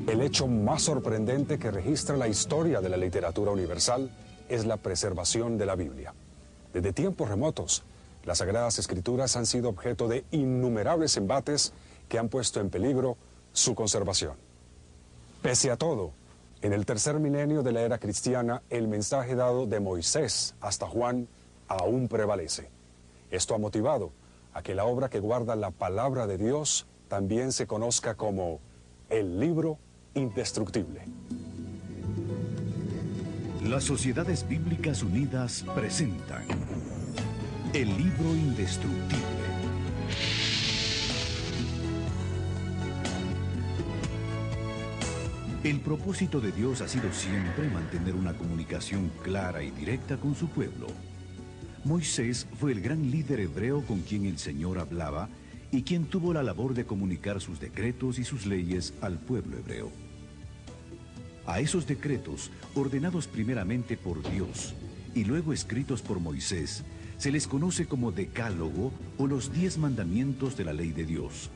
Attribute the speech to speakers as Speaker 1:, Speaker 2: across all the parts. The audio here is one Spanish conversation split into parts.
Speaker 1: El hecho más sorprendente que registra la historia de la literatura universal es la preservación de la Biblia. Desde tiempos remotos, las Sagradas Escrituras han sido objeto de innumerables embates que han puesto en peligro su conservación. Pese a todo, en el tercer milenio de la era cristiana, el mensaje dado de Moisés hasta Juan aún prevalece. Esto ha motivado a que la obra que guarda la palabra de Dios también se conozca como el libro indestructible.
Speaker 2: Las Sociedades Bíblicas Unidas presentan el libro indestructible. El propósito de Dios ha sido siempre mantener una comunicación clara y directa con su pueblo. Moisés fue el gran líder hebreo con quien el Señor hablaba y quien tuvo la labor de comunicar sus decretos y sus leyes al pueblo hebreo. A esos decretos, ordenados primeramente por Dios y luego escritos por Moisés, se les conoce como Decálogo o los 10 mandamientos de la ley de Dios.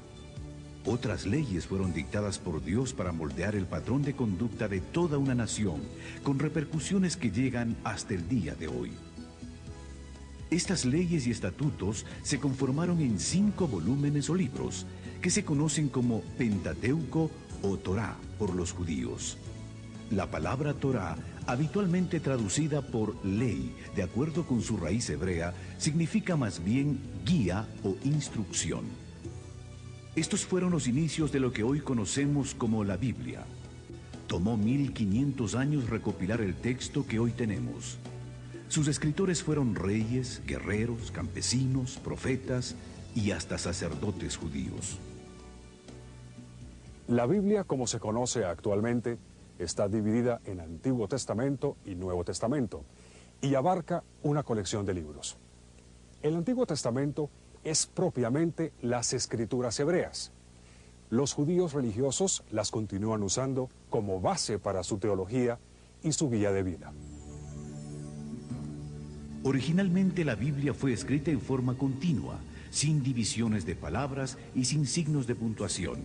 Speaker 2: Otras leyes fueron dictadas por Dios para moldear el patrón de conducta de toda una nación, con repercusiones que llegan hasta el día de hoy. Estas leyes y estatutos se conformaron en 5 volúmenes o libros, que se conocen como Pentateuco o Torá por los judíos. La palabra Torá, habitualmente traducida por ley, de acuerdo con su raíz hebrea, significa más bien guía o instrucción. Estos fueron los inicios de lo que hoy conocemos como la Biblia. Tomó 1500 años recopilar el texto que hoy tenemos. Sus escritores fueron reyes, guerreros, campesinos, profetas y hasta sacerdotes judíos.
Speaker 1: La Biblia, como se conoce actualmente, está dividida en Antiguo Testamento y Nuevo Testamento y abarca una colección de libros. El Antiguo Testamento es propiamente las escrituras hebreas. Los judíos religiosos las continúan usando como base para su teología y su guía de vida.
Speaker 2: Originalmente la Biblia fue escrita en forma continua, sin divisiones de palabras y sin signos de puntuación.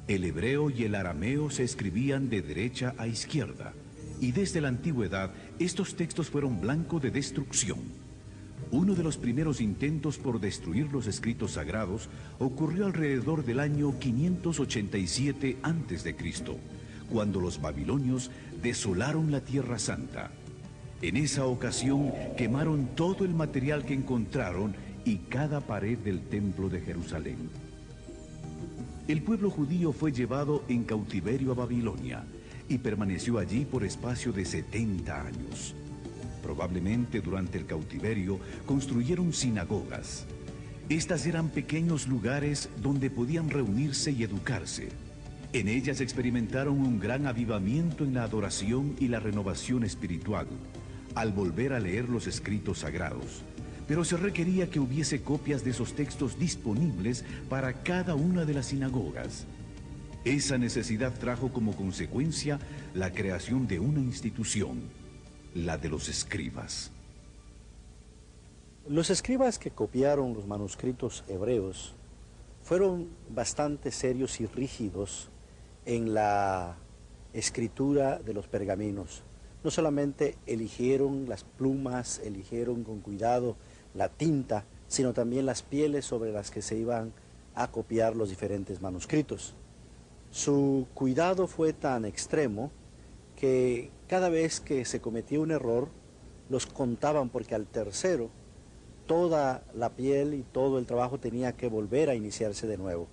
Speaker 2: El hebreo y el arameo se escribían de derecha a izquierda, y desde la antigüedad estos textos fueron blanco de destrucción. Uno de los primeros intentos por destruir los escritos sagrados ocurrió alrededor del año 587 a.C., cuando los babilonios desolaron la Tierra Santa. En esa ocasión quemaron todo el material que encontraron y cada pared del templo de Jerusalén. El pueblo judío fue llevado en cautiverio a Babilonia y permaneció allí por espacio de 70 años. Probablemente durante el cautiverio construyeron sinagogas. Estas eran pequeños lugares donde podían reunirse y educarse. En ellas experimentaron un gran avivamiento en la adoración y la renovación espiritual, al volver a leer los escritos sagrados. Pero se requería que hubiese copias de esos textos disponibles para cada una de las sinagogas. Esa necesidad trajo como consecuencia la creación de una institución, la de los escribas.
Speaker 3: Los escribas que copiaron los manuscritos hebreos fueron bastante serios y rígidos en la escritura de los pergaminos. No solamente eligieron las plumas, eligieron con cuidado la tinta, sino también las pieles sobre las que se iban a copiar los diferentes manuscritos. Su cuidado fue tan extremo que cada vez que se cometía un error, los contaban, porque al tercero toda la piel y todo el trabajo tenía que volver a iniciarse de nuevo.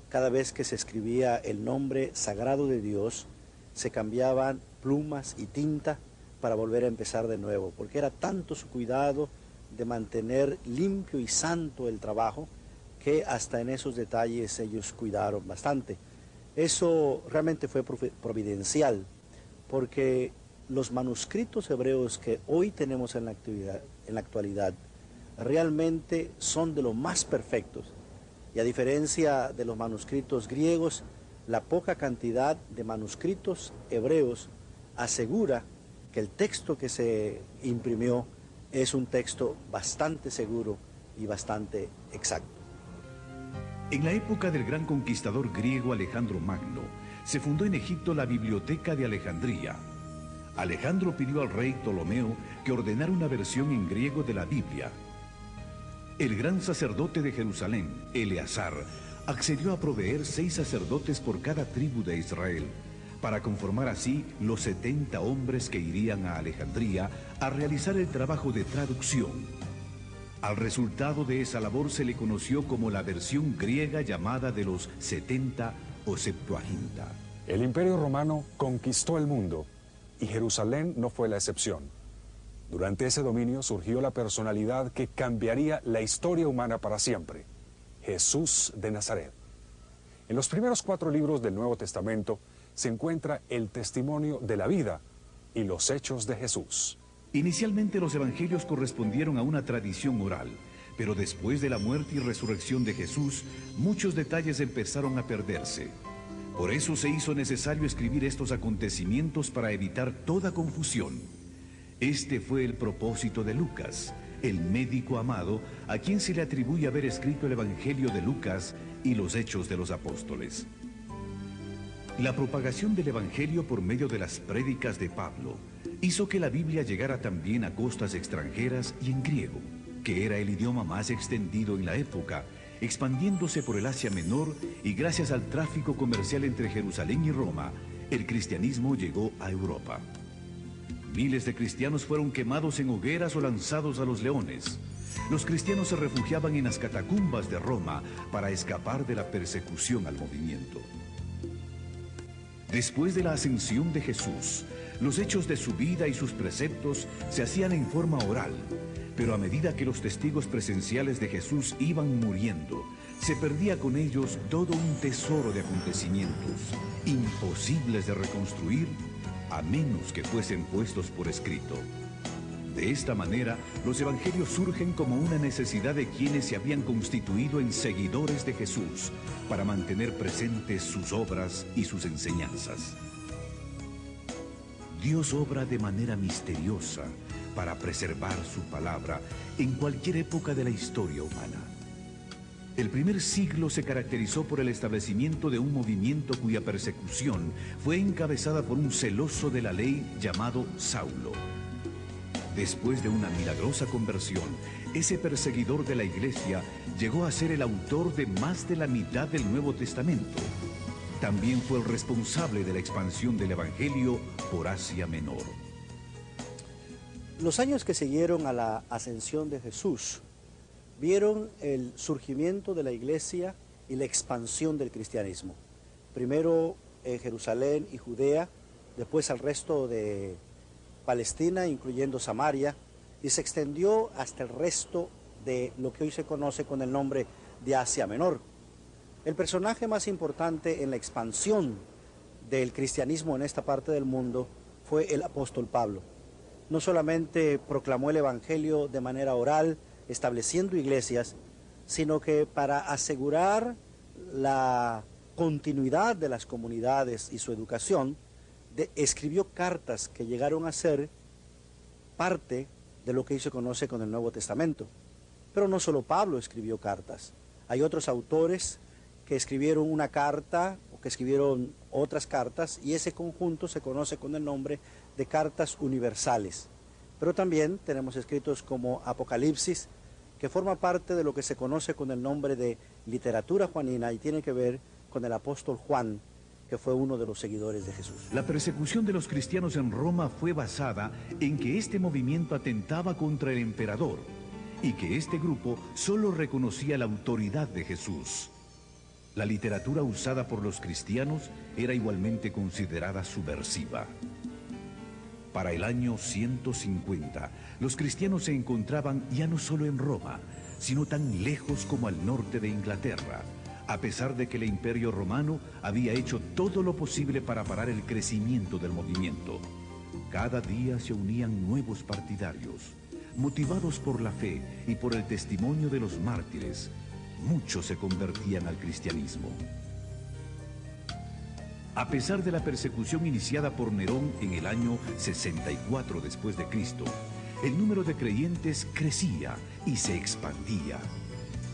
Speaker 3: Cada vez que se escribía el nombre sagrado de Dios, se cambiaban plumas y tinta para volver a empezar de nuevo, porque era tanto su cuidado de mantener limpio y santo el trabajo, que hasta en esos detalles ellos cuidaron bastante. Eso realmente fue providencial, porque los manuscritos hebreos que hoy tenemos en la actualidad realmente son de los más perfectos. Y a diferencia de los manuscritos griegos, la poca cantidad de manuscritos hebreos asegura que el texto que se imprimió es un texto bastante seguro y bastante exacto.
Speaker 2: En la época del gran conquistador griego Alejandro Magno, se fundó en Egipto la Biblioteca de Alejandría. Alejandro pidió al rey Ptolomeo que ordenara una versión en griego de la Biblia. El gran sacerdote de Jerusalén, Eleazar, accedió a proveer 6 sacerdotes por cada tribu de Israel, para conformar así los 70 hombres que irían a Alejandría a realizar el trabajo de traducción. Al resultado de esa labor se le conoció como la versión griega llamada de los 70 o Septuaginta.
Speaker 1: El Imperio Romano conquistó el mundo y Jerusalén no fue la excepción. Durante ese dominio surgió la personalidad que cambiaría la historia humana para siempre: Jesús de Nazaret. En los primeros 4 libros del Nuevo Testamento se encuentra el testimonio de la vida y los hechos de Jesús.
Speaker 2: Inicialmente los evangelios correspondieron a una tradición oral, pero después de la muerte y resurrección de Jesús, muchos detalles empezaron a perderse. Por eso se hizo necesario escribir estos acontecimientos para evitar toda confusión. Este fue el propósito de Lucas, el médico amado, a quien se le atribuye haber escrito el Evangelio de Lucas y los Hechos de los Apóstoles. La propagación del Evangelio por medio de las prédicas de Pablo hizo que la Biblia llegara también a costas extranjeras y en griego, que era el idioma más extendido en la época, expandiéndose por el Asia Menor, y gracias al tráfico comercial entre Jerusalén y Roma, el cristianismo llegó a Europa. Miles de cristianos fueron quemados en hogueras o lanzados a los leones. Los cristianos se refugiaban en las catacumbas de Roma para escapar de la persecución al movimiento. Después de la ascensión de Jesús, los hechos de su vida y sus preceptos se hacían en forma oral, pero a medida que los testigos presenciales de Jesús iban muriendo, se perdía con ellos todo un tesoro de acontecimientos, imposibles de reconstruir, a menos que fuesen puestos por escrito. De esta manera, los evangelios surgen como una necesidad de quienes se habían constituido en seguidores de Jesús para mantener presentes sus obras y sus enseñanzas. Dios obra de manera misteriosa para preservar su palabra en cualquier época de la historia humana. El primer siglo se caracterizó por el establecimiento de un movimiento cuya persecución fue encabezada por un celoso de la ley llamado Saulo. Después de una milagrosa conversión, ese perseguidor de la iglesia llegó a ser el autor de más de la mitad del Nuevo Testamento. También fue el responsable de la expansión del Evangelio por Asia Menor.
Speaker 3: Los años que siguieron a la ascensión de Jesús vieron el surgimiento de la iglesia y la expansión del cristianismo. Primero en Jerusalén y Judea, después al resto de Palestina, incluyendo Samaria, y se extendió hasta el resto de lo que hoy se conoce con el nombre de Asia Menor. El personaje más importante en la expansión del cristianismo en esta parte del mundo fue el apóstol Pablo. No solamente proclamó el evangelio de manera oral, estableciendo iglesias, sino que para asegurar la continuidad de las comunidades y su educación, escribió cartas que llegaron a ser parte de lo que hoy se conoce con el Nuevo Testamento. Pero no solo Pablo escribió cartas, hay otros autores que escribieron una carta o que escribieron otras cartas, y ese conjunto se conoce con el nombre de cartas universales. Pero también tenemos escritos como Apocalipsis, que forma parte de lo que se conoce con el nombre de literatura juanina y tiene que ver con el apóstol Juan, que fue uno de los seguidores de Jesús.
Speaker 2: La persecución de los cristianos en Roma fue basada en que este movimiento atentaba contra el emperador y que este grupo solo reconocía la autoridad de Jesús. La literatura usada por los cristianos era igualmente considerada subversiva. Para el año 150, los cristianos se encontraban ya no solo en Roma, sino tan lejos como al norte de Inglaterra, a pesar de que el Imperio Romano había hecho todo lo posible para parar el crecimiento del movimiento. Cada día se unían nuevos partidarios. Motivados por la fe y por el testimonio de los mártires, muchos se convertían al cristianismo. A pesar de la persecución iniciada por Nerón en el año 64 después de Cristo, el número de creyentes crecía y se expandía.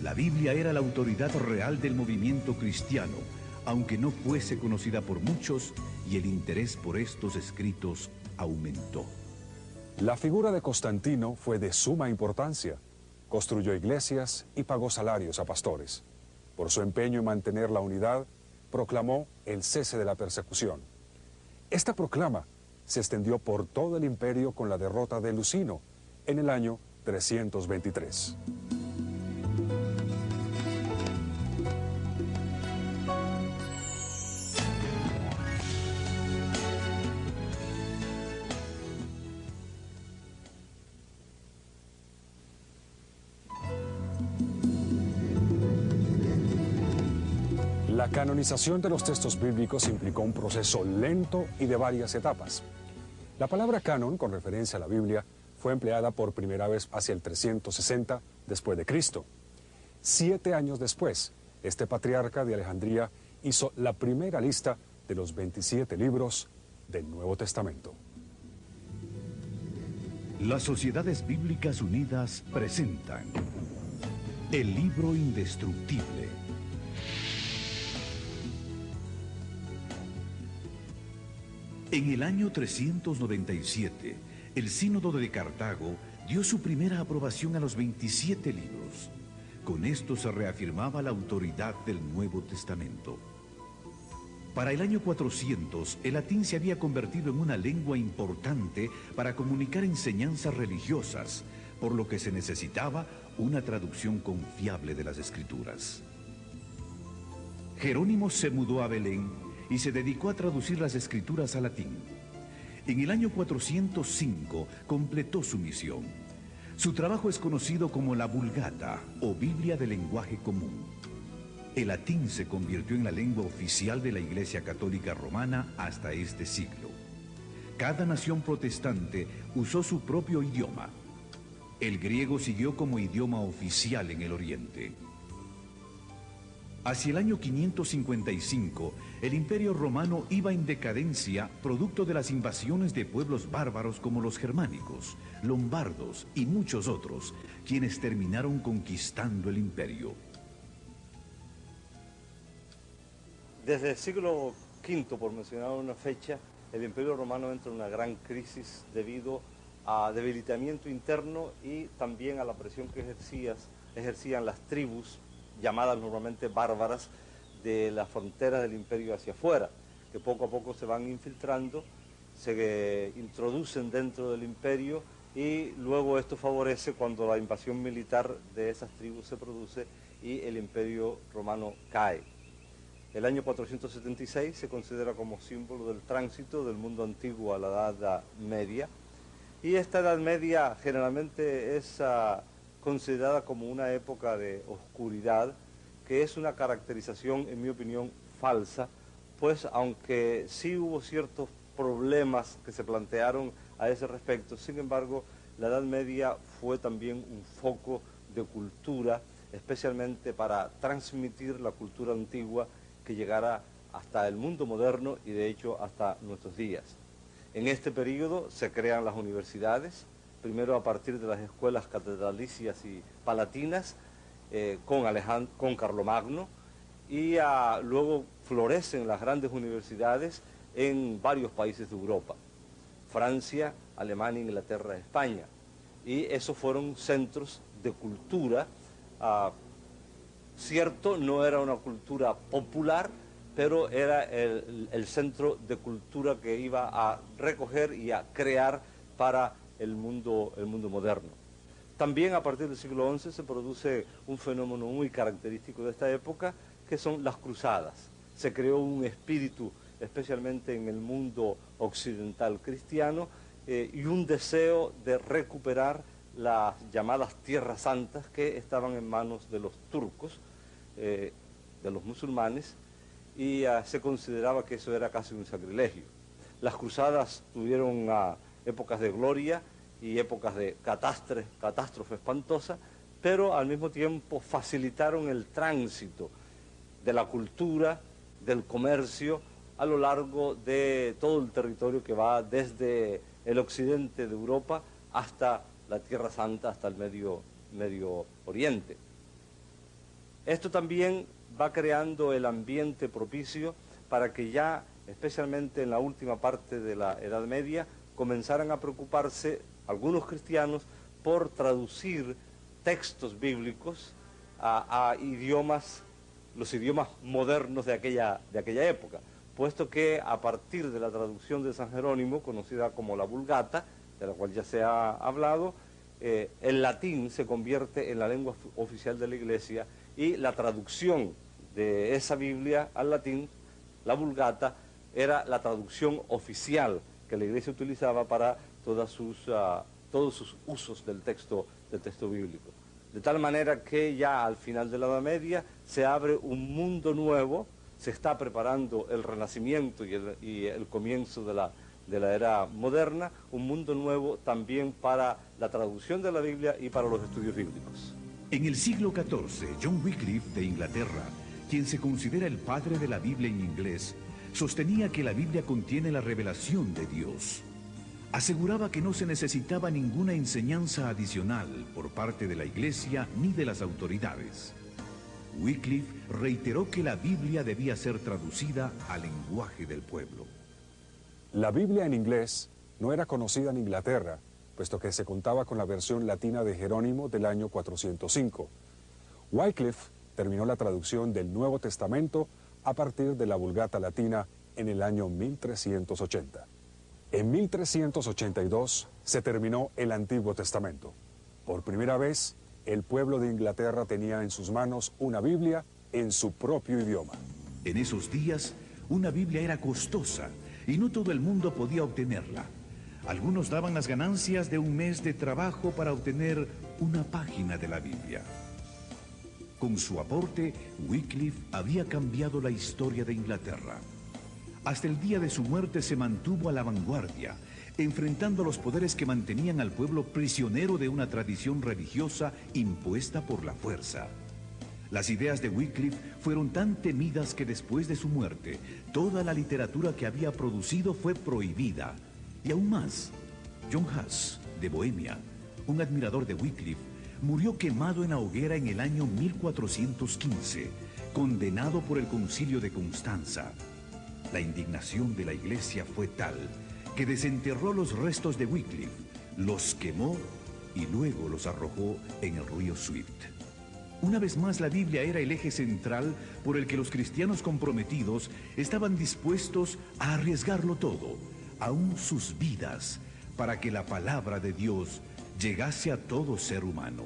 Speaker 2: La Biblia era la autoridad real del movimiento cristiano, aunque no fuese conocida por muchos, y el interés por estos escritos aumentó.
Speaker 1: La figura de Constantino fue de suma importancia. Construyó iglesias y pagó salarios a pastores. Por su empeño en mantener la unidad, proclamó el cese de la persecución. Esta proclama se extendió por todo el imperio con la derrota de Lucino en el año 323. La canonización de los textos bíblicos implicó un proceso lento y de varias etapas. La palabra canon, con referencia a la Biblia, fue empleada por primera vez hacia el 360 después de Cristo. 7 años después, este patriarca de Alejandría hizo la primera lista de los 27 libros del Nuevo Testamento.
Speaker 2: Las Sociedades Bíblicas Unidas presentan el libro indestructible. En el año 397, el Sínodo de Cartago dio su primera aprobación a los 27 libros. Con esto se reafirmaba la autoridad del Nuevo Testamento. Para el año 400, el latín se había convertido en una lengua importante para comunicar enseñanzas religiosas, por lo que se necesitaba una traducción confiable de las Escrituras. Jerónimo se mudó a Belén y se dedicó a traducir las Escrituras al latín. En el año 405 completó su misión. Su trabajo es conocido como la Vulgata, o Biblia de lenguaje común. El latín se convirtió en la lengua oficial de la Iglesia Católica Romana hasta este siglo. Cada nación protestante usó su propio idioma. El griego siguió como idioma oficial en el Oriente. Hacia el año 555, el Imperio Romano iba en decadencia producto de las invasiones de pueblos bárbaros como los germánicos, lombardos y muchos otros, quienes terminaron conquistando el imperio.
Speaker 4: Desde el siglo V, por mencionar una fecha, el Imperio Romano entra en una gran crisis debido a debilitamiento interno y también a la presión que ejercían las tribus llamadas normalmente bárbaras de las fronteras del imperio hacia afuera, que poco a poco se van infiltrando, se introducen dentro del imperio y luego esto favorece cuando la invasión militar de esas tribus se produce y el imperio romano cae. El año 476 se considera como símbolo del tránsito del mundo antiguo a la Edad Media, y esta Edad Media generalmente es considerada como una época de oscuridad, que es una caracterización, en mi opinión, falsa, pues aunque sí hubo ciertos problemas que se plantearon a ese respecto, sin embargo, la Edad Media fue también un foco de cultura, especialmente para transmitir la cultura antigua que llegara hasta el mundo moderno y de hecho hasta nuestros días. En este periodo se crean las universidades, primero a partir de las escuelas catedralicias y palatinas, con Carlomagno, y luego florecen las grandes universidades en varios países de Europa, Francia, Alemania, Inglaterra, España, y esos fueron centros de cultura. Cierto, no era una cultura popular, pero era el centro de cultura que iba a recoger y a crear para el mundo moderno. También a partir del siglo XI se produce un fenómeno muy característico de esta época, que son las cruzadas. Se creó un espíritu, especialmente en el mundo occidental cristiano, y un deseo de recuperar las llamadas tierras santas que estaban en manos de los turcos, de los musulmanes, y se consideraba que eso era casi un sacrilegio. Las cruzadas tuvieron épocas de gloria y épocas de catástrofe espantosa, pero al mismo tiempo facilitaron el tránsito de la cultura, del comercio, a lo largo de todo el territorio que va desde el occidente de Europa hasta la Tierra Santa, hasta el Medio Oriente. Esto también va creando el ambiente propicio para que ya, especialmente en la última parte de la Edad Media, comenzaran a preocuparse algunos cristianos por traducir textos bíblicos a idiomas, los idiomas modernos de aquella época, puesto que a partir de la traducción de San Jerónimo, conocida como la Vulgata, de la cual ya se ha hablado, el latín se convierte en la lengua oficial de la Iglesia, y la traducción de esa Biblia al latín, la Vulgata, era la traducción oficial que la Iglesia utilizaba para todos sus usos del texto bíblico. De tal manera que ya al final de la Edad Media se abre un mundo nuevo, se está preparando el Renacimiento y el comienzo de la era moderna, un mundo nuevo también para la traducción de la Biblia y para los estudios bíblicos.
Speaker 2: En el siglo XIV, John Wycliffe de Inglaterra, quien se considera el padre de la Biblia en inglés, sostenía que la Biblia contiene la revelación de Dios. Aseguraba que no se necesitaba ninguna enseñanza adicional por parte de la Iglesia ni de las autoridades. Wycliffe reiteró que la Biblia debía ser traducida al lenguaje del pueblo.
Speaker 1: La Biblia en inglés no era conocida en Inglaterra, puesto que se contaba con la versión latina de Jerónimo del año 405. Wycliffe terminó la traducción del Nuevo Testamento a partir de la Vulgata latina en el año 1380. En 1382 se terminó el Antiguo Testamento. Por primera vez, el pueblo de Inglaterra tenía en sus manos una Biblia en su propio idioma.
Speaker 2: En esos días, una Biblia era costosa y no todo el mundo podía obtenerla. Algunos daban las ganancias de un mes de trabajo para obtener una página de la Biblia. Con su aporte, Wycliffe había cambiado la historia de Inglaterra. Hasta el día de su muerte se mantuvo a la vanguardia, enfrentando a los poderes que mantenían al pueblo prisionero de una tradición religiosa impuesta por la fuerza. Las ideas de Wycliffe fueron tan temidas que después de su muerte, toda la literatura que había producido fue prohibida. Y aún más, John Huss, de Bohemia, un admirador de Wycliffe, murió quemado en la hoguera en el año 1415, condenado por el Concilio de Constanza. La indignación de la Iglesia fue tal que desenterró los restos de Wycliffe, los quemó y luego los arrojó en el río Swift. Una vez más, la Biblia era el eje central por el que los cristianos comprometidos estaban dispuestos a arriesgarlo todo, aún sus vidas, para que la palabra de Dios llegase a todo ser humano.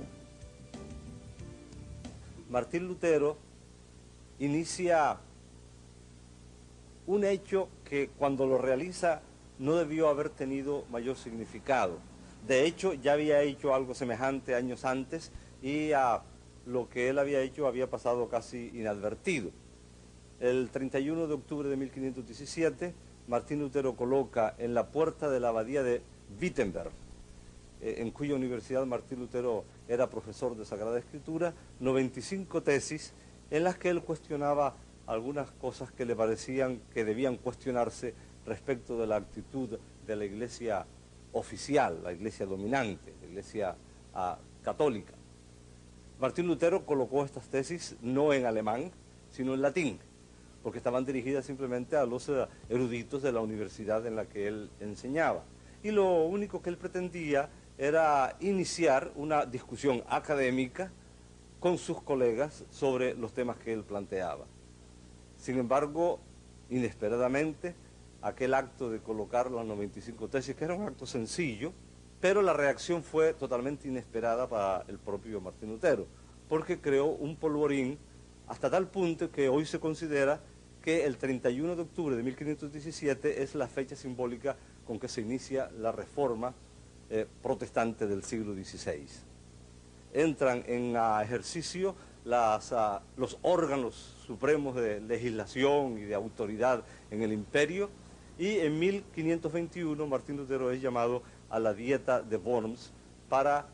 Speaker 4: Martín Lutero inicia un hecho que cuando lo realiza no debió haber tenido mayor significado. De hecho, ya había hecho algo semejante años antes y lo que él había hecho había pasado casi inadvertido. El 31 de octubre de 1517, Martín Lutero coloca en la puerta de la abadía de Wittenberg, en cuya universidad Martín Lutero era profesor de Sagrada Escritura, 95 tesis en las que él cuestionaba algunas cosas que le parecían que debían cuestionarse respecto de la actitud de la Iglesia oficial, la Iglesia dominante, la Iglesia católica. Martín Lutero colocó estas tesis no en alemán, sino en latín, porque estaban dirigidas simplemente a los eruditos de la universidad en la que él enseñaba. Y lo único que él pretendía era iniciar una discusión académica con sus colegas sobre los temas que él planteaba. Sin embargo, inesperadamente, aquel acto de colocar las 95 tesis, que era un acto sencillo, pero la reacción fue totalmente inesperada para el propio Martín Lutero, porque creó un polvorín hasta tal punto que hoy se considera que el 31 de octubre de 1517 es la fecha simbólica con que se inicia la reforma protestante del siglo XVI. Entran en ejercicio los órganos supremos de legislación y de autoridad en el imperio, y en 1521 Martín Lutero es llamado a la Dieta de Worms para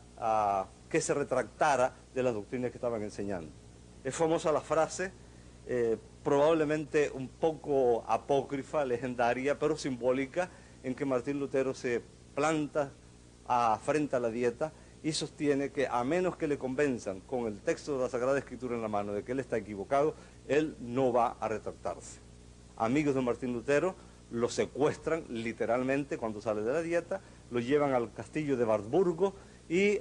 Speaker 4: que se retractara de las doctrinas que estaban enseñando. Es famosa la frase, probablemente un poco apócrifa, legendaria, pero simbólica, en que Martín Lutero se planta frente a la Dieta y sostiene que a menos que le convenzan con el texto de la Sagrada Escritura en la mano de que él está equivocado, él no va a retractarse. Amigos de Martín Lutero lo secuestran literalmente cuando sale de la dieta, lo llevan al castillo de Wartburgo y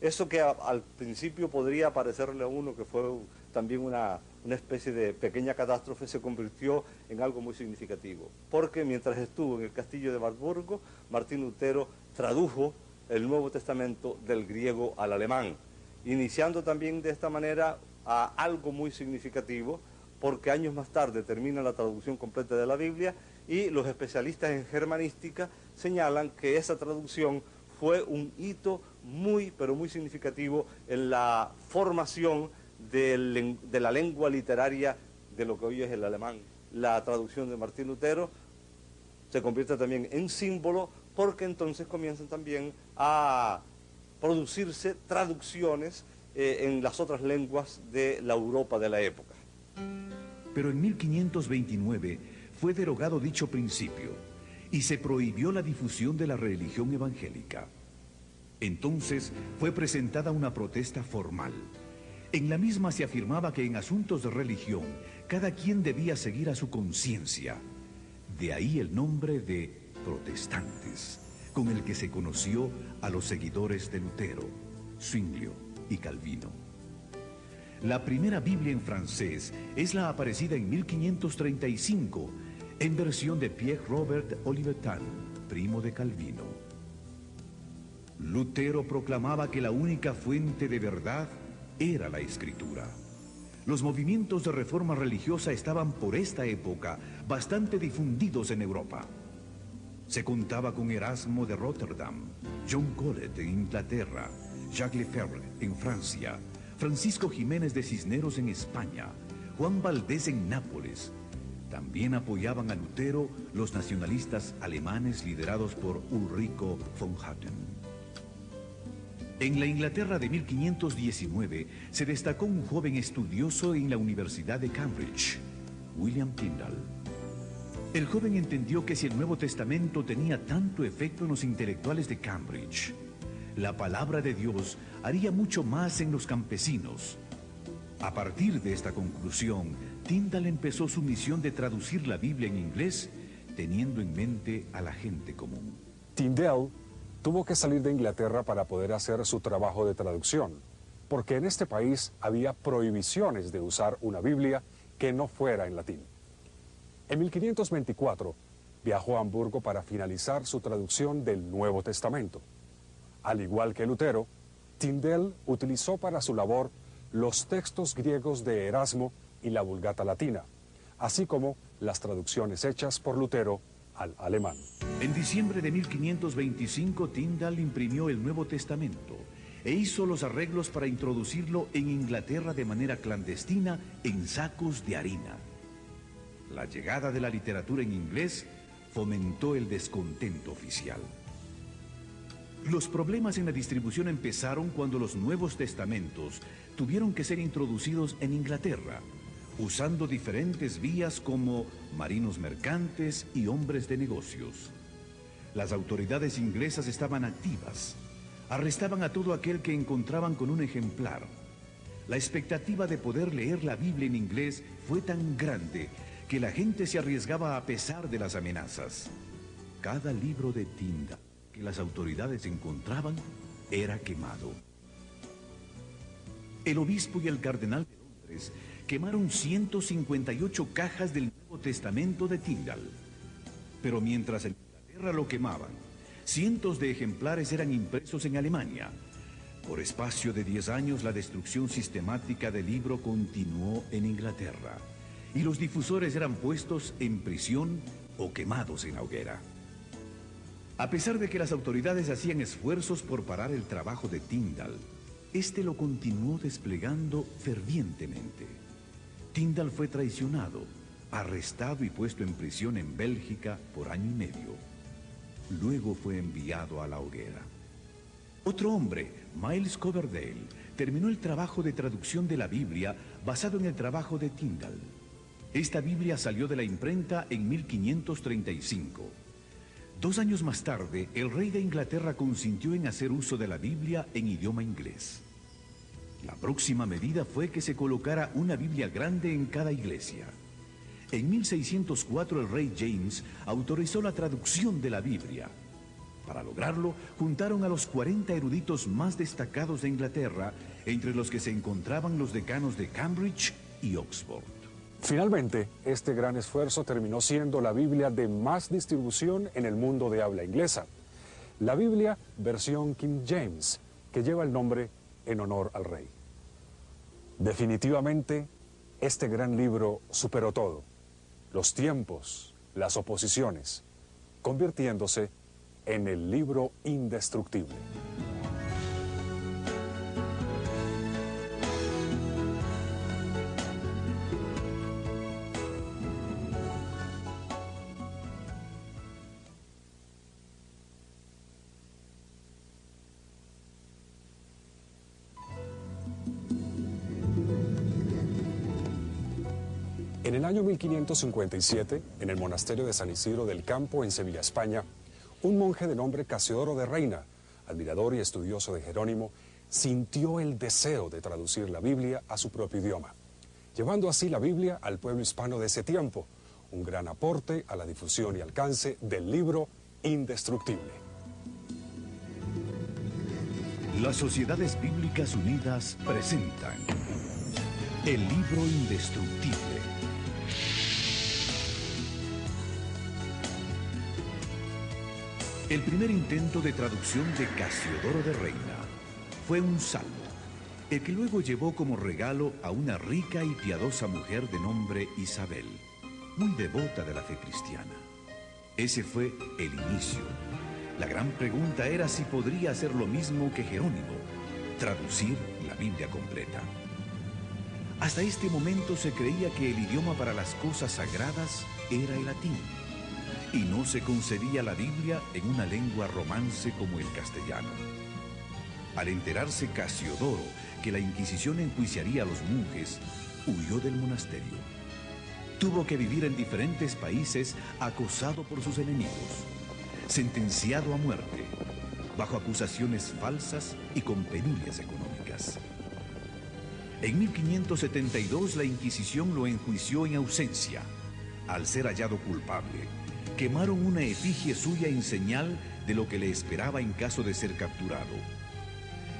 Speaker 4: eso que al principio podría parecerle a uno que fue también una especie de pequeña catástrofe, se convirtió en algo muy significativo. Porque mientras estuvo en el castillo de Wartburgo, Martín Lutero tradujo el Nuevo Testamento del griego al alemán, iniciando también de esta manera algo muy significativo, porque años más tarde termina la traducción completa de la Biblia y los especialistas en germanística señalan que esa traducción fue un hito muy, pero muy significativo en la formación de la lengua literaria de lo que hoy es el alemán. La traducción de Martín Lutero se convierte también en símbolo porque entonces comienzan también a producirse traducciones en las otras lenguas de la Europa de la época.
Speaker 2: Pero en 1529 fue derogado dicho principio y se prohibió la difusión de la religión evangélica. Entonces fue presentada una protesta formal. En la misma se afirmaba que en asuntos de religión cada quien debía seguir a su conciencia. De ahí el nombre de protestantes, con el que se conoció a los seguidores de Lutero, Zwinglio y Calvino. La primera Biblia en francés es la aparecida en 1535, en versión de Pierre Robert Olivetan, primo de Calvino. Lutero proclamaba que la única fuente de verdad era la Escritura. Los movimientos de reforma religiosa estaban por esta época bastante difundidos en Europa. Se contaba con Erasmo de Rotterdam, John Colet en Inglaterra, Jacques Lefebvre en Francia, Francisco Jiménez de Cisneros en España, Juan Valdés en Nápoles. También apoyaban a Lutero los nacionalistas alemanes liderados por Ulrico von Hutten. En la Inglaterra de 1519 se destacó un joven estudioso en la Universidad de Cambridge, William Tyndale. El joven entendió que si el Nuevo Testamento tenía tanto efecto en los intelectuales de Cambridge, la palabra de Dios haría mucho más en los campesinos. A partir de esta conclusión, Tyndale empezó su misión de traducir la Biblia en inglés, teniendo en mente a la gente común.
Speaker 1: Tyndale tuvo que salir de Inglaterra para poder hacer su trabajo de traducción, porque en este país había prohibiciones de usar una Biblia que no fuera en latín. En 1524 viajó a Hamburgo para finalizar su traducción del Nuevo Testamento. Al igual que Lutero, Tyndale utilizó para su labor los textos griegos de Erasmo y la Vulgata latina, así como las traducciones hechas por Lutero al alemán.
Speaker 2: En diciembre de 1525, Tyndale imprimió el Nuevo Testamento e hizo los arreglos para introducirlo en Inglaterra de manera clandestina en sacos de harina. La llegada de la literatura en inglés fomentó el descontento oficial. Los problemas en la distribución empezaron cuando los Nuevos Testamentos tuvieron que ser introducidos en Inglaterra, usando diferentes vías como marinos mercantes y hombres de negocios. Las autoridades inglesas estaban activas. Arrestaban a todo aquel que encontraban con un ejemplar. La expectativa de poder leer la Biblia en inglés fue tan grande que la gente se arriesgaba a pesar de las amenazas. Cada libro de Tyndale que las autoridades encontraban era quemado. El obispo y el cardenal de Londres quemaron 158 cajas del Nuevo Testamento de Tyndale. Pero mientras en Inglaterra lo quemaban, cientos de ejemplares eran impresos en Alemania. Por espacio de 10 años, la destrucción sistemática del libro continuó en Inglaterra, y los difusores eran puestos en prisión o quemados en la hoguera. A pesar de que las autoridades hacían esfuerzos por parar el trabajo de Tyndale, este lo continuó desplegando fervientemente. Tyndale fue traicionado, arrestado y puesto en prisión en Bélgica por año y medio. Luego fue enviado a la hoguera. Otro hombre, Miles Coverdale, terminó el trabajo de traducción de la Biblia basado en el trabajo de Tyndale. Esta Biblia salió de la imprenta en 1535. 2 años más tarde, el rey de Inglaterra consintió en hacer uso de la Biblia en idioma inglés. La próxima medida fue que se colocara una Biblia grande en cada iglesia. En 1604 el rey James autorizó la traducción de la Biblia. Para lograrlo, juntaron a los 40 eruditos más destacados de Inglaterra, entre los que se encontraban los decanos de Cambridge y Oxford.
Speaker 1: Finalmente, este gran esfuerzo terminó siendo la Biblia de más distribución en el mundo de habla inglesa. La Biblia versión King James, que lleva el nombre en honor al rey. Definitivamente, este gran libro superó todo, los tiempos, las oposiciones, convirtiéndose en el libro indestructible. En el año 1557, en el monasterio de San Isidro del Campo, en Sevilla, España, un monje de nombre Casiodoro de Reina, admirador y estudioso de Jerónimo, sintió el deseo de traducir la Biblia a su propio idioma, llevando así la Biblia al pueblo hispano de ese tiempo, un gran aporte a la difusión y alcance del libro indestructible.
Speaker 2: Las Sociedades Bíblicas Unidas presentan el libro indestructible. El primer intento de traducción de Casiodoro de Reina fue un salmo, el que luego llevó como regalo a una rica y piadosa mujer de nombre Isabel, muy devota de la fe cristiana. Ese fue el inicio. La gran pregunta era si podría hacer lo mismo que Jerónimo, traducir la Biblia completa. Hasta este momento se creía que el idioma para las cosas sagradas era el latín, y no se concebía la Biblia en una lengua romance como el castellano. Al enterarse Casiodoro que la Inquisición enjuiciaría a los monjes, huyó del monasterio. Tuvo que vivir en diferentes países acosado por sus enemigos, sentenciado a muerte, bajo acusaciones falsas y con penurias económicas. En 1572 la Inquisición lo enjuició en ausencia. Al ser hallado culpable, quemaron una efigie suya en señal de lo que le esperaba en caso de ser capturado.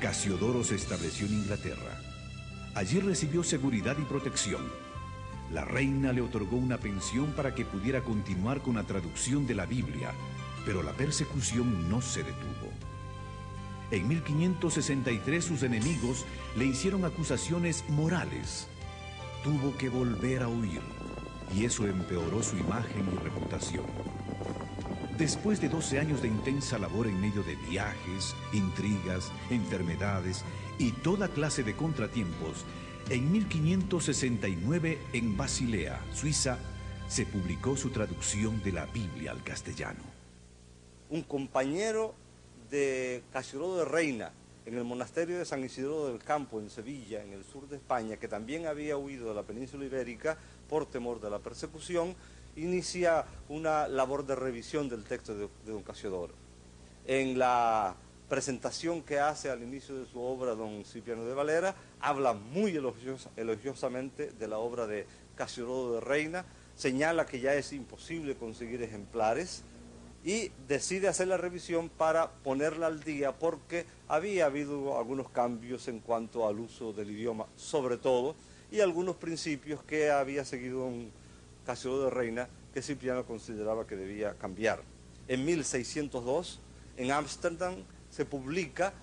Speaker 2: Casiodoro se estableció en Inglaterra. Allí recibió seguridad y protección. La reina le otorgó una pensión para que pudiera continuar con la traducción de la Biblia, pero la persecución no se detuvo. En 1563 sus enemigos le hicieron acusaciones morales. Tuvo que volver a huir, y eso empeoró su imagen y reputación. Después de 12 años de intensa labor en medio de viajes, intrigas, enfermedades y toda clase de contratiempos, en 1569 en Basilea, Suiza, se publicó su traducción de la Biblia al castellano.
Speaker 4: Un compañero de Casiodoro de Reina en el monasterio de San Isidro del Campo, en Sevilla, en el sur de España, que también había huido de la península ibérica por temor de la persecución, inicia una labor de revisión del texto de don Casiodoro. En la presentación que hace al inicio de su obra don Cipriano de Valera, habla muy elogiosamente de la obra de Casiodoro de Reina, señala que ya es imposible conseguir ejemplares y decide hacer la revisión para ponerla al día porque había habido algunos cambios en cuanto al uso del idioma, sobre todo, y algunos principios que había seguido un Casiodoro de Reina que Cipriano consideraba que debía cambiar. En 1602, en Ámsterdam, se publica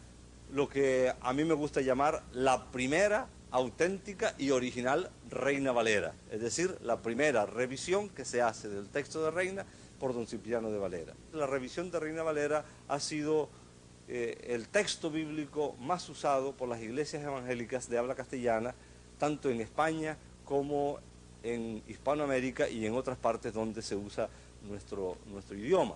Speaker 4: lo que a mí me gusta llamar la primera auténtica y original Reina Valera, es decir, la primera revisión que se hace del texto de Reina por don Cipriano de Valera. La revisión de Reina Valera ha sido el texto bíblico más usado por las iglesias evangélicas de habla castellana, tanto en España como en Hispanoamérica y en otras partes donde se usa nuestro idioma.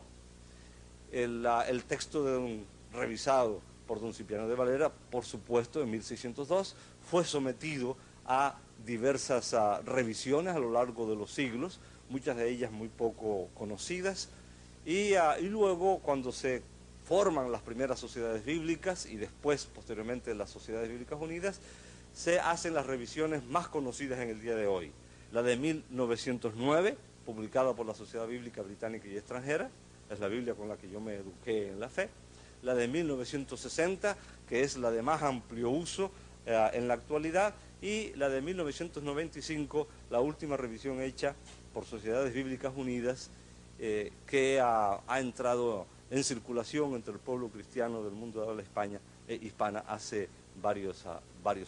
Speaker 4: El texto revisado por don Cipriano de Valera, por supuesto, en 1602, fue sometido a diversas revisiones a lo largo de los siglos, muchas de ellas muy poco conocidas, y luego cuando se forman las primeras sociedades bíblicas y después, posteriormente, las Sociedades Bíblicas Unidas, se hacen las revisiones más conocidas en el día de hoy. La de 1909, publicada por la Sociedad Bíblica Británica y Extranjera, es la Biblia con la que yo me eduqué en la fe. La de 1960, que es la de más amplio uso en la actualidad, y la de 1995, la última revisión hecha por Sociedades Bíblicas Unidas, que ha entrado en circulación entre el pueblo cristiano del mundo de habla hispana hace varios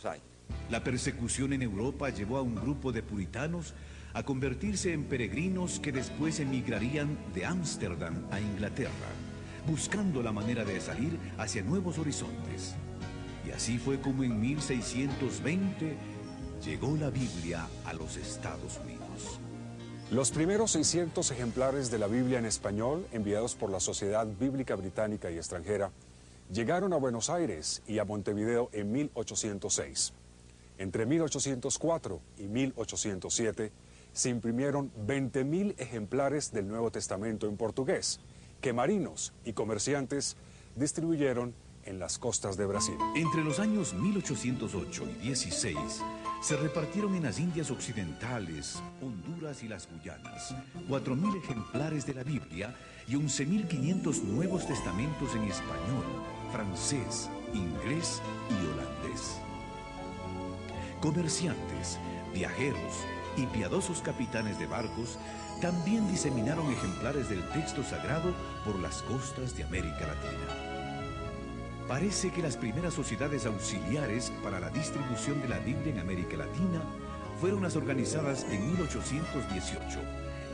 Speaker 4: años.
Speaker 2: La persecución en Europa llevó a un grupo de puritanos a convertirse en peregrinos que después emigrarían de Ámsterdam a Inglaterra, buscando la manera de salir hacia nuevos horizontes. Y así fue como en 1620 llegó la Biblia a los Estados Unidos.
Speaker 1: Los primeros 600 ejemplares de la Biblia en español, enviados por la Sociedad Bíblica Británica y Extranjera, llegaron a Buenos Aires y a Montevideo en 1806. Entre 1804 y 1807 se imprimieron 20.000 ejemplares del Nuevo Testamento en portugués, que marinos y comerciantes distribuyeron en las costas de Brasil.
Speaker 2: Entre los años 1808 y 16 se repartieron en las Indias Occidentales, Honduras y las Guyanas 4.000 ejemplares de la Biblia y 11.500 Nuevos Testamentos en español, francés, inglés y holandés. Comerciantes, viajeros y piadosos capitanes de barcos también diseminaron ejemplares del texto sagrado por las costas de América Latina. Parece que las primeras sociedades auxiliares para la distribución de la Biblia en América Latina fueron las organizadas en 1818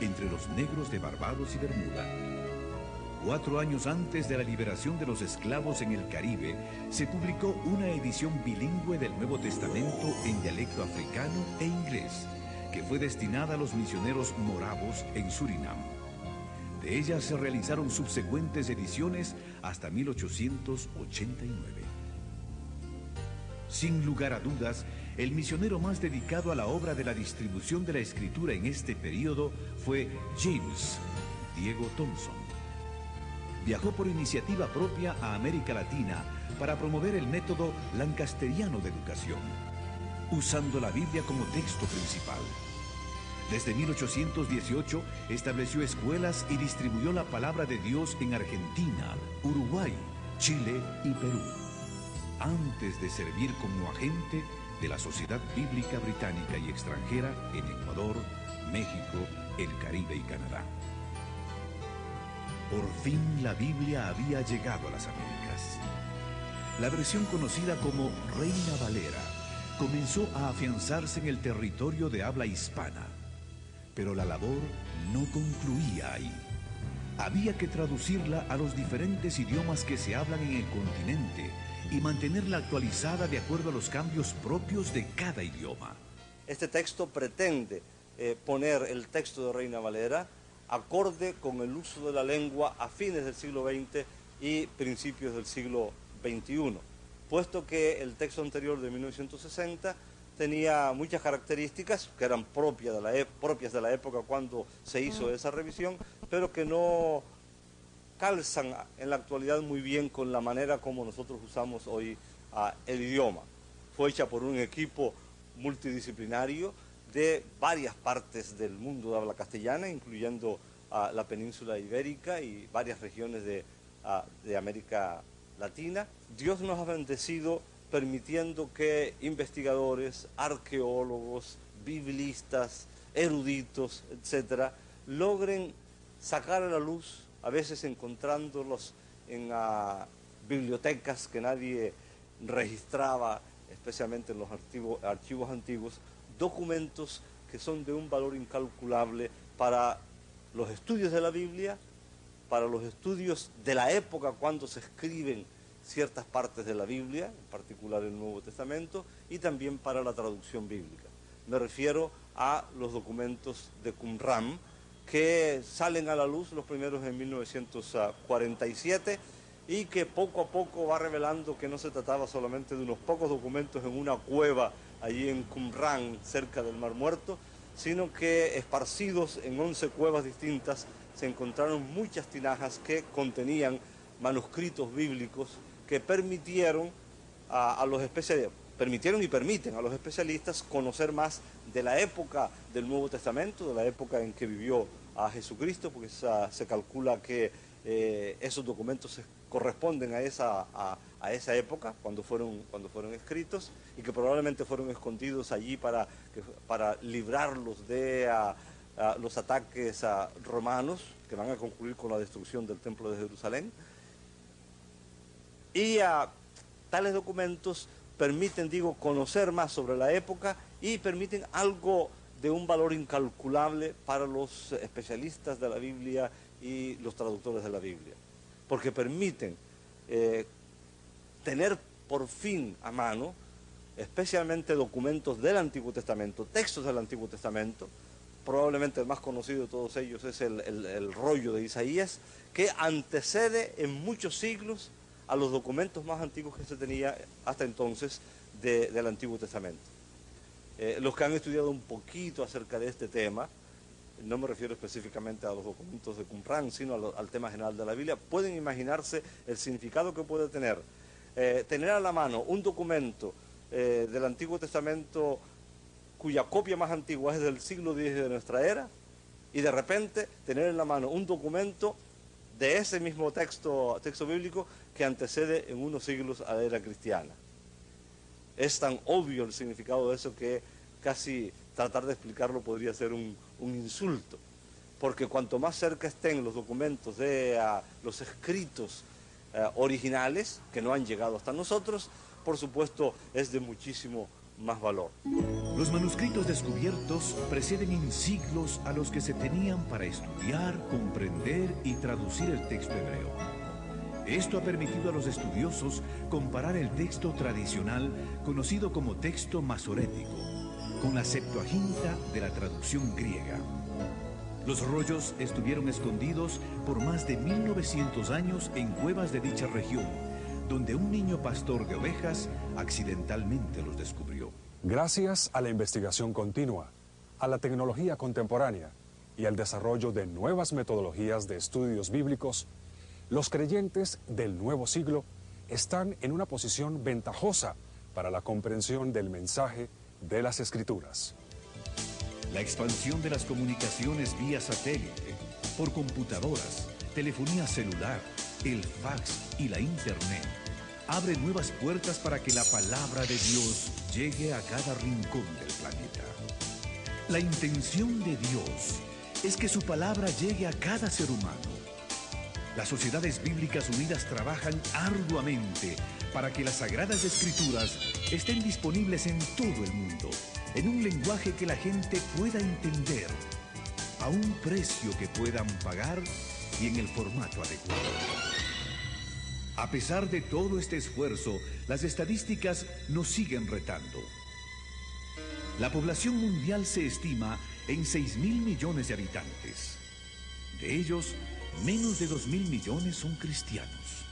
Speaker 2: entre los negros de Barbados y Bermuda. 4 años antes de la liberación de los esclavos en el Caribe, se publicó una edición bilingüe del Nuevo Testamento en dialecto africano e inglés, que fue destinada a los misioneros moravos en Surinam. De ella se realizaron subsecuentes ediciones hasta 1889. Sin lugar a dudas, el misionero más dedicado a la obra de la distribución de la escritura en este periodo fue James Diego Thompson. Viajó por iniciativa propia a América Latina para promover el método lancasteriano de educación, usando la Biblia como texto principal. Desde 1818 estableció escuelas y distribuyó la palabra de Dios en Argentina, Uruguay, Chile y Perú, antes de servir como agente de la Sociedad Bíblica Británica y Extranjera en Ecuador, México, el Caribe y Canadá. Por fin la Biblia había llegado a las Américas. La versión conocida como Reina Valera comenzó a afianzarse en el territorio de habla hispana. Pero la labor no concluía ahí. Había que traducirla a los diferentes idiomas que se hablan en el continente y mantenerla actualizada de acuerdo a los cambios propios de cada idioma.
Speaker 4: Este texto pretende poner el texto de Reina Valera acorde con el uso de la lengua a fines del siglo XX y principios del siglo XXI, puesto que el texto anterior de 1960 tenía muchas características que eran propias de la época cuando se hizo esa revisión, pero que no calzan en la actualidad muy bien con la manera como nosotros usamos hoy el idioma. Fue hecha por un equipo multidisciplinario de varias partes del mundo de habla castellana, incluyendo la península ibérica y varias regiones de América Latina. Dios nos ha bendecido permitiendo que investigadores, arqueólogos, biblistas, eruditos, etcétera, logren sacar a la luz, a veces encontrándolos en bibliotecas que nadie registraba, especialmente en los archivos antiguos, documentos que son de un valor incalculable para los estudios de la Biblia, para los estudios de la época cuando se escriben ciertas partes de la Biblia, en particular el Nuevo Testamento, y también para la traducción bíblica. Me refiero a los documentos de Qumran, que salen a la luz los primeros en 1947 y que poco a poco va revelando que no se trataba solamente de unos pocos documentos en una cueva allí en Qumran, cerca del Mar Muerto, sino que esparcidos en 11 cuevas distintas se encontraron muchas tinajas que contenían manuscritos bíblicos que permitieron a los permitieron y permiten a los especialistas conocer más de la época del Nuevo Testamento, de la época en que vivió a Jesucristo, porque se calcula que esos documentos corresponden a esa época, cuando fueron escritos, y que probablemente fueron escondidos allí para librarlos de los ataques romanos, que van a concluir con la destrucción del Templo de Jerusalén. Y tales documentos permiten, conocer más sobre la época y permiten algo de un valor incalculable para los especialistas de la Biblia y los traductores de la Biblia, porque permiten tener por fin a mano, especialmente documentos del Antiguo Testamento, textos del Antiguo Testamento. Probablemente el más conocido de todos ellos es el rollo de Isaías, que antecede en muchos siglos a los documentos más antiguos que se tenía hasta entonces del Antiguo Testamento. Los que han estudiado un poquito acerca de este tema, no me refiero específicamente a los documentos de Qumran, sino al tema general de la Biblia, pueden imaginarse el significado que puede tener a la mano un documento del Antiguo Testamento cuya copia más antigua es del siglo X de nuestra era, y de repente tener en la mano un documento de ese mismo texto bíblico que antecede en unos siglos a la era cristiana. Es tan obvio el significado de eso que casi tratar de explicarlo podría ser un insulto, porque cuanto más cerca estén los documentos de los escritos originales, que no han llegado hasta nosotros, por supuesto es de muchísimo más valor.
Speaker 2: Los manuscritos descubiertos preceden en siglos a los que se tenían para estudiar, comprender y traducir el texto hebreo. Esto ha permitido a los estudiosos comparar el texto tradicional, conocido como texto masorético, con la Septuaginta de la traducción griega. Los rollos estuvieron escondidos por más de 1900 años en cuevas de dicha región, donde un niño pastor de ovejas accidentalmente los descubrió.
Speaker 1: Gracias a la investigación continua, a la tecnología contemporánea y al desarrollo de nuevas metodologías de estudios bíblicos, los creyentes del nuevo siglo están en una posición ventajosa para la comprensión del mensaje de las Escrituras.
Speaker 2: La expansión de las comunicaciones vía satélite, por computadoras, telefonía celular, el fax y la internet abre nuevas puertas para que la palabra de Dios llegue a cada rincón del planeta. La intención de Dios es que su palabra llegue a cada ser humano. Las Sociedades Bíblicas Unidas trabajan arduamente para que las Sagradas Escrituras estén disponibles en todo el mundo, en un lenguaje que la gente pueda entender, a un precio que puedan pagar y en el formato adecuado. A pesar de todo este esfuerzo, las estadísticas nos siguen retando. La población mundial se estima en 6.000 millones de habitantes. De ellos, menos de 2.000 millones son cristianos.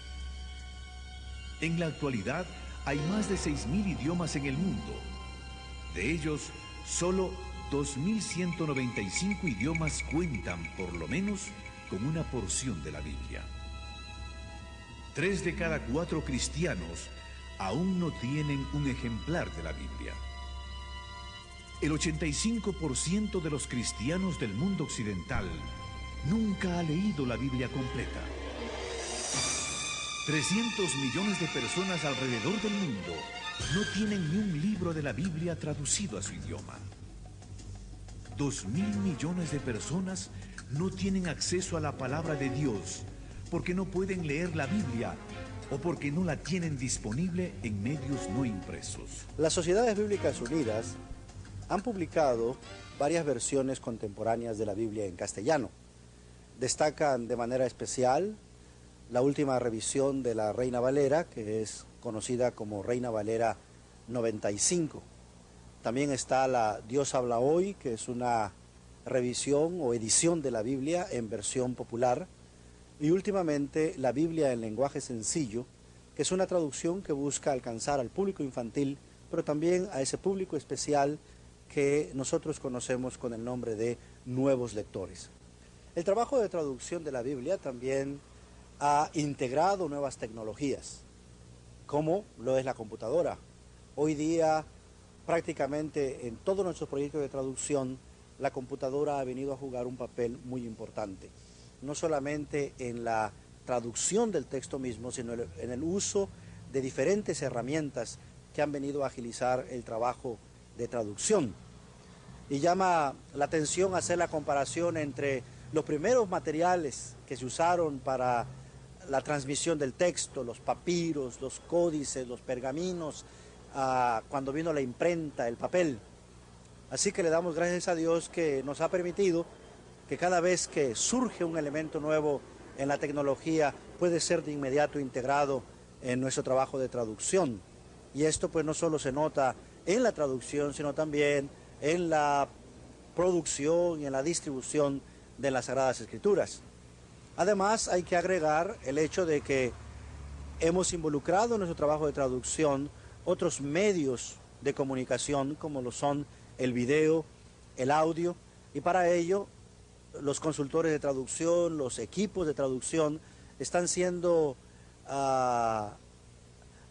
Speaker 2: En la actualidad, hay más de 6.000 idiomas en el mundo. De ellos, solo 2.195 idiomas cuentan, por lo menos, con una porción de la Biblia. 3 de cada 4 cristianos aún no tienen un ejemplar de la Biblia. El 85% de los cristianos del mundo occidental nunca ha leído la Biblia completa. 300 millones de personas alrededor del mundo no tienen ni un libro de la Biblia traducido a su idioma. 2.000 millones de personas no tienen acceso a la palabra de Dios porque no pueden leer la Biblia o porque no la tienen disponible en medios no impresos.
Speaker 3: Las Sociedades Bíblicas Unidas han publicado varias versiones contemporáneas de la Biblia en castellano. Destacan de manera especial la última revisión de la Reina Valera, que es conocida como Reina Valera 95. También está la Dios habla hoy, que es una revisión o edición de la Biblia en versión popular. Y últimamente la Biblia en lenguaje sencillo, que es una traducción que busca alcanzar al público infantil, pero también a ese público especial que nosotros conocemos con el nombre de nuevos lectores. El trabajo de traducción de la Biblia también ha integrado nuevas tecnologías, como lo es la computadora, Hoy día, prácticamente en todos nuestros proyectos de traducción, la computadora ha venido a jugar un papel muy importante. No solamente en la traducción del texto mismo, sino en el uso de diferentes herramientas que han venido a agilizar el trabajo de traducción. Y llama la atención hacer la comparación entre los primeros materiales que se usaron para la transmisión del texto, los papiros, los códices, los pergaminos, cuando vino la imprenta, el papel. Así que le damos gracias a Dios que nos ha permitido que cada vez que surge un elemento nuevo en la tecnología puede ser de inmediato integrado en nuestro trabajo de traducción. Y esto pues no solo se nota en la traducción, sino también en la producción y en la distribución de las Sagradas Escrituras. Además hay que agregar el hecho de que hemos involucrado en nuestro trabajo de traducción otros medios de comunicación como lo son el video, el audio, y para ello los consultores de traducción, los equipos de traducción están siendo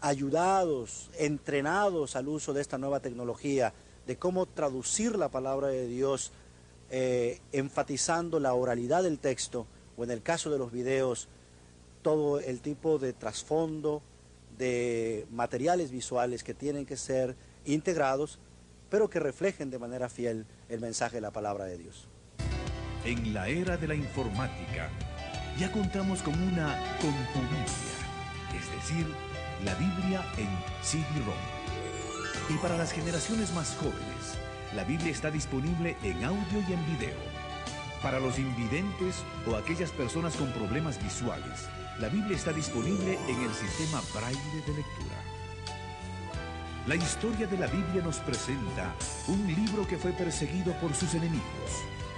Speaker 3: ayudados, entrenados al uso de esta nueva tecnología, de cómo traducir la palabra de Dios, enfatizando la oralidad del texto, o en el caso de los videos, todo el tipo de trasfondo, de materiales visuales que tienen que ser integrados, pero que reflejen de manera fiel el mensaje de la palabra de Dios.
Speaker 2: En la era de la informática, ya contamos con una concubiblia, es decir, la Biblia en CD-ROM. Y para las generaciones más jóvenes, la Biblia está disponible en audio y en video. Para los invidentes o aquellas personas con problemas visuales, la Biblia está disponible en el sistema Braille de lectura. La historia de la Biblia nos presenta un libro que fue perseguido por sus enemigos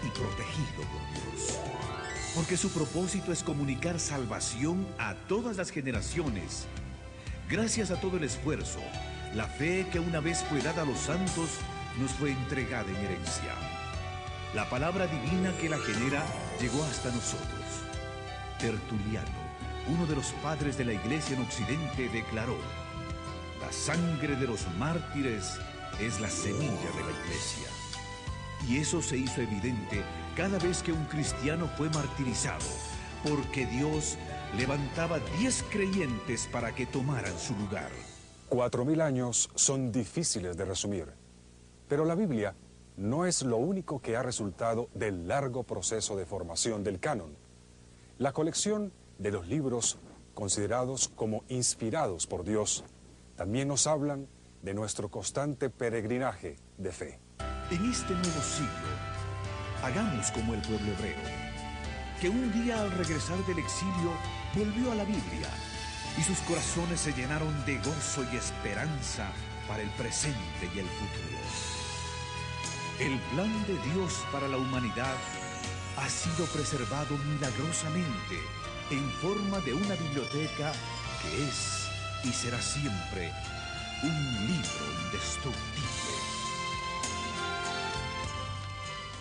Speaker 2: y protegido por Dios. Porque su propósito es comunicar salvación a todas las generaciones. Gracias a todo el esfuerzo, la fe que una vez fue dada a los santos nos fue entregada en herencia. La palabra divina que la genera llegó hasta nosotros. Tertuliano, uno de los padres de la Iglesia en Occidente, declaró: la sangre de los mártires es la semilla de la Iglesia. Y eso se hizo evidente cada vez que un cristiano fue martirizado, porque Dios levantaba 10 creyentes para que tomaran su lugar.
Speaker 1: 4000 años son difíciles de resumir, pero la Biblia no es lo único que ha resultado del largo proceso de formación del canon. La colección de los libros considerados como inspirados por Dios también nos hablan de nuestro constante peregrinaje de fe.
Speaker 2: En este nuevo siglo, hagamos como el pueblo hebreo, que un día al regresar del exilio volvió a la Biblia y sus corazones se llenaron de gozo y esperanza para el presente y el futuro. El plan de Dios para la humanidad ha sido preservado milagrosamente en forma de una biblioteca que es y será siempre un libro indestructible.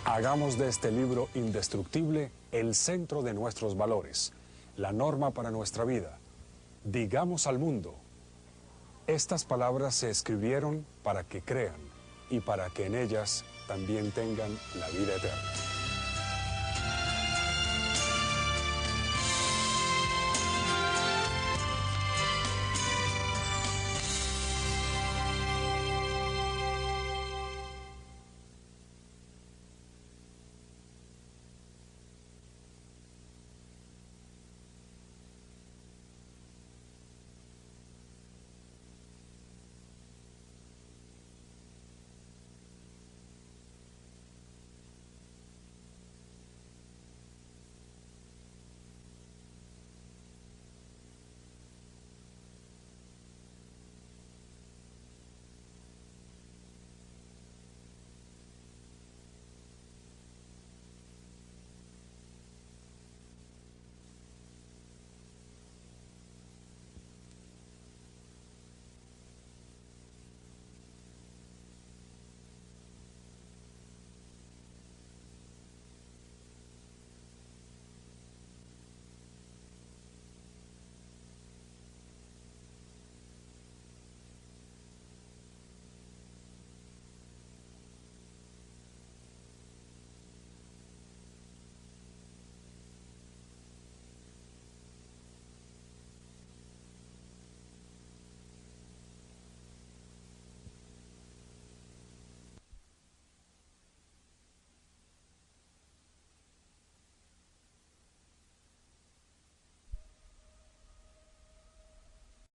Speaker 1: Hagamos de este libro indestructible el centro de nuestros valores, la norma para nuestra vida. Digamos al mundo: estas palabras se escribieron para que crean y para que en ellas también tengan la vida eterna.